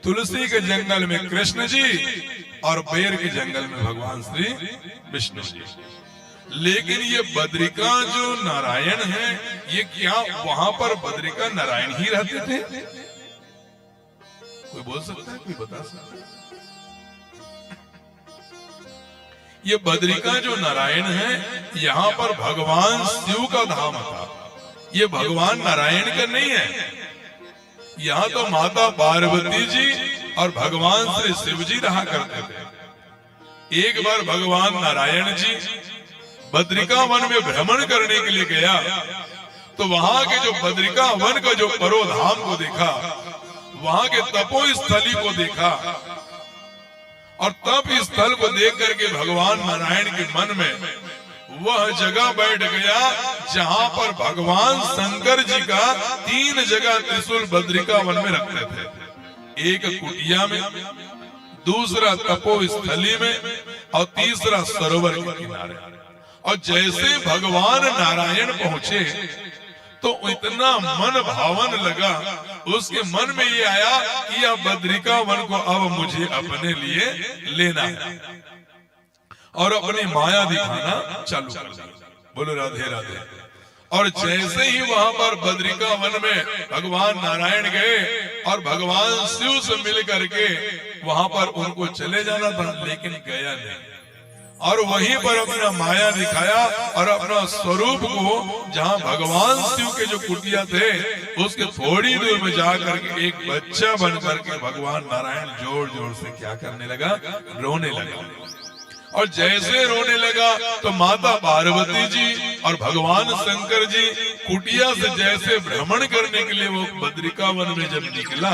तुलसी के जंगल में कृष्ण जी और बेर के जंगल में भगवान श्री विष्णु जी। लेकिन ये बद्रिका जो नारायण है, ये क्या वहां पर बद्रिका नारायण ही रहते थे? कोई बोल सकता है, कोई बता सकता है? ये बद्रिका जो नारायण है, यहाँ पर भगवान शिव का धाम था। ये भगवान नारायण का नहीं है। यहाँ तो माता पार्वती जी और भगवान श्री शिव जी रहा करते थे। एक बार भगवान नारायण जी बद्रिका वन में भ्रमण करने के लिए गया, तो वहां के जो बद्रिका वन का जो परोधाम को देखा, वहां के तपोस्थली को देखा, और तप स्थल को देख करके भगवान नारायण के मन में वह जगह बैठ गया जहां पर भगवान शंकर जी का 3 जगह त्रिशूल बद्रिका वन में रखते थे। एक कुटिया में, दूसरा तपोस्थली में, और तीसरा सरोवर के किनारे। और जैसे भगवान नारायण पहुंचे तो इतना मन भावन लगा, उसके मन में ये आया कि यह बद्रिका वन को अब मुझे अपने लिए लेना है, और अपनी माया दिखाना चालू कर दिया। बोलो राधे राधे। और जैसे ही वहां पर बद्रिका वन में भगवान नारायण गए और भगवान शिव से मिल करके वहां पर उनको चले जाना था, लेकिन गया नहीं, और वहीं पर अपना माया दिखाया और अपना स्वरूप को, जहां भगवान शिव के जो कुटिया थे उसके थोड़ी दूर में जाकर के एक बच्चा बन करके भगवान नारायण जोर जोर से क्या करने लगा? रोने लगा। और जैसे रोने लगा तो माता पार्वती जी और भगवान शंकर जी कुटिया से जैसे भ्रमण करने के लिए वो बद्रिका वन में जब निकला,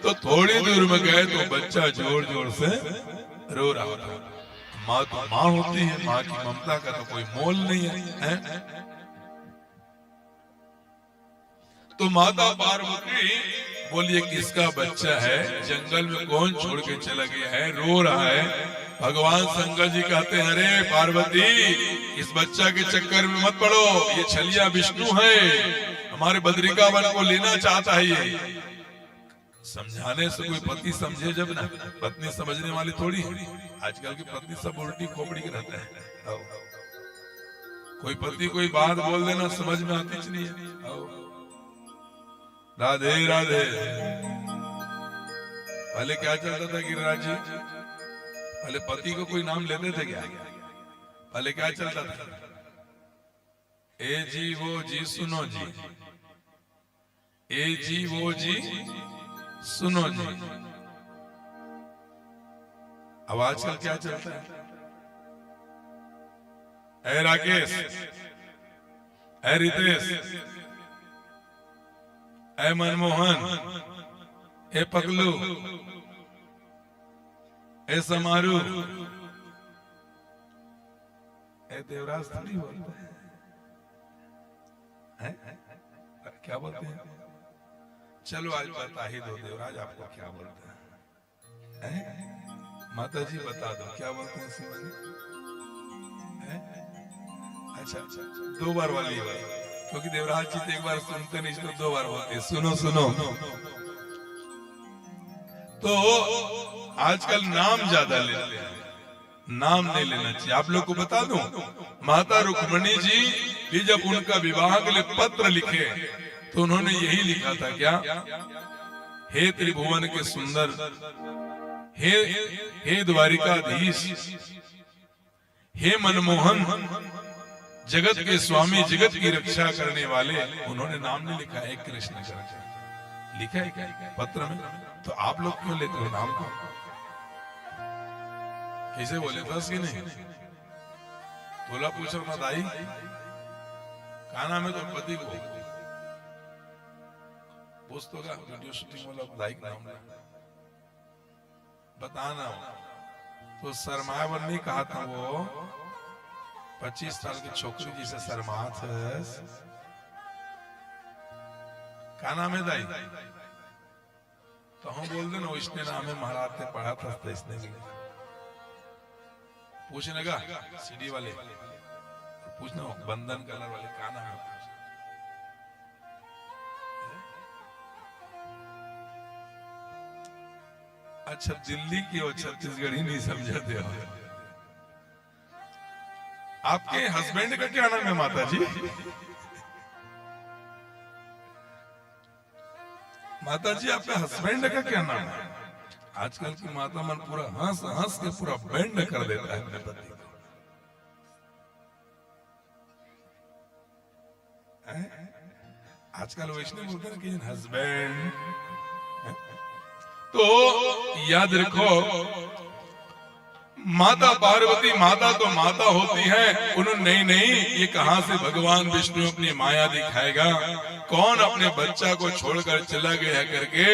तो थोड़ी दूर में गए तो बच्चा जोर जोर से रो रहा था। माँ तो माँ होती है, माँ की ममता का तो कोई मोल नहीं है? तो माता पार्वती बोलिए किसका बच्चा है, जंगल में कौन छोड़ के चला गया है, रो रहा है। भगवान शंकर जी कहते हैं, अरे पार्वती, इस बच्चा के चक्कर में मत पड़ो, ये छलिया विष्णु है, हमारे बद्रिका वन को लेना चाहता है। ये समझाने से कोई पति समझे जब ना, पत्नी समझने वाली थोड़ी है। आजकल की पत्नी सब उल्टी खोपड़ी के रहते हैं। कोई पति कोई बात बोल देना समझ में आती नहीं है। राधे राधे। पहले क्या चलता था गिरिराज जी? पहले पति को कोई नाम लेते थे क्या? पहले क्या चलता था? ए जी वो जी सुनो जी, ए जी वो जी सुनो जी। अब आजकल क्या चलता है? ए राकेश, ए रितेश, ए मनमोहन, ए पगलू, ए समारू, ए देवराज थोड़ी बोलते हैं? क्या बोलते हैं? चलो आज बता ही दो देवराज, आपको क्या बोलते हैं? माता जी बता दो क्या बोलते हैं शिवाजी? अच्छा, 2 बार वाली बात, क्योंकि देवराज जी एक बार सुनते नहीं तो 2 बार बोलते। सुनो सुनो। तो आजकल नाम ज्यादा लेते हैं, नाम नहीं लेना चाहिए। आप लोग को बता दूं, माता रुक्मणी जी भी जब उनका विवाह के लिए पत्र लिखे तो उन्होंने यही लिखा था क्या? हे त्रिभुवन के सुंदर, हे द्वारिकाधीश, हे मनमोहन, जगत के स्वामी, जगत की रक्षा करने वाले। उन्होंने नाम नहीं लिखा है कृष्ण करके, लिखा है क्या पत्र में? तो आप लोग क्यों लेते हो नाम को? कैसे बोले बस कि नहीं? तोला पूछो ना दाई, क्या नाम है तो पति को पूछ तो वीडियो शूटिंग वाला दाई का नाम बताना। तो शर्मावर नहीं कहा था, वो 25 साल की छोकरी जी से शर्मात है। क्या नाम है दाई? तो हम बोल देना इसने नाम है, महाराज ने पढ़ा था तो इसने भी पूछने लगा। सीडी वाले पूछना, बंधन कलर वाले क्या नाम है? अच्छा दिल्ली की और छत्तीसगढ़ी नहीं समझते हो। आपके हस्बैंड का क्या नाम है माता जी? माता जी आपका हस्बैंड का क्या नाम है? आजकल की माता मन पूरा हंस हंस के पूरा बैंड कर देता है अपने पति को। आजकल वैष्णव बोलते हैं कि हस्बैंड। तो याद रखो माता पार्वती माता तो माता होती है, उन्होंने नहीं ये कहां से भगवान विष्णु अपनी माया दिखाएगा, कौन अपने बच्चा को छोड़कर चला गया करके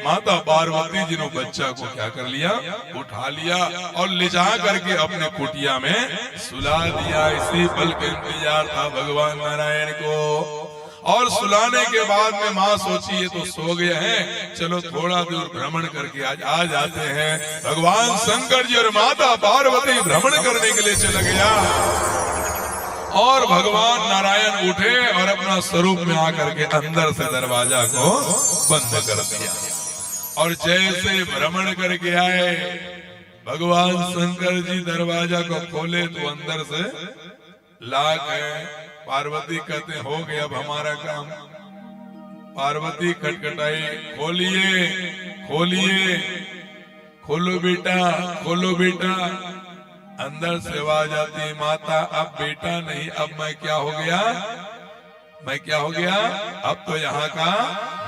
माता पार्वती जी ने बच्चा को क्या कर लिया, उठा लिया और ले जा करके अपने कुटिया में सुला दिया। इसी पल के इंतजार था भगवान नारायण को। और सुलाने के बाद में माँ सोची ये तो सो गए हैं, चलो थोड़ा दूर भ्रमण करके आज आ जाते हैं। भगवान शंकर जी और माता पार्वती भ्रमण करने के लिए चले गया और भगवान नारायण उठे और अपना स्वरूप में आकर के अंदर से दरवाजा को बंद कर दिया। और जैसे भ्रमण करके आए भगवान शंकर जी दरवाजा को खोले तो अंदर से लाख है। पार्वती कहते हो गया अब हमारा काम। पार्वती खटखटाई, खोलिए खोलिए, खोलो बेटा खोलो बेटा। अंदर से आवाज आती, माता अब बेटा नहीं, अब मैं क्या हो गया, मैं क्या हो गया, अब तो यहाँ का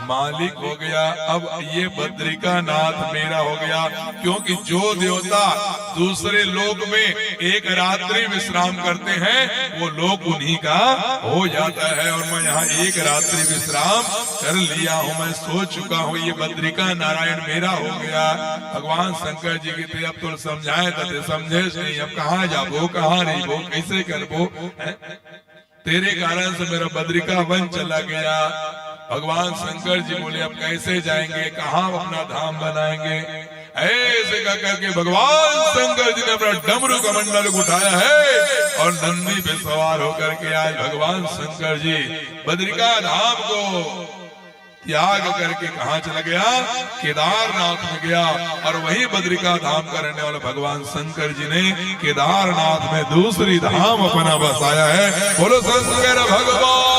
मालिक हो गया, अब ये बद्रिका नाथ मेरा हो गया। क्योंकि जो देवता दूसरे लोक में एक रात्रि विश्राम करते हैं वो लोक उन्हीं का हो जाता है, और मैं यहाँ एक रात्रि विश्राम कर लिया हूँ, मैं सो चुका हूँ, ये बद्रिका नारायण मेरा हो गया। भगवान शंकर जी की थे अब तो समझाए थे, समझे नहीं, अब कहाँ जाबो कहाँ नहीं वो कैसे करबो, तेरे कारण से मेरा बद्रिका वन चला गया। भगवान शंकर जी बोले अब कैसे जाएंगे, कहाँ अपना धाम बनाएंगे। ऐसे कह करके भगवान शंकर जी ने अपना डमरू का मंडल उठाया है और नंदी पे सवार होकर के आज भगवान शंकर जी बद्रिका धाम को त्याग करके कहाँ चला गया, केदारनाथ में गया। और वही बद्रिका धाम का रहने वाले भगवान शंकर जी ने केदारनाथ में दूसरी धाम अपना बसाया है। बोलो शंकर भगवान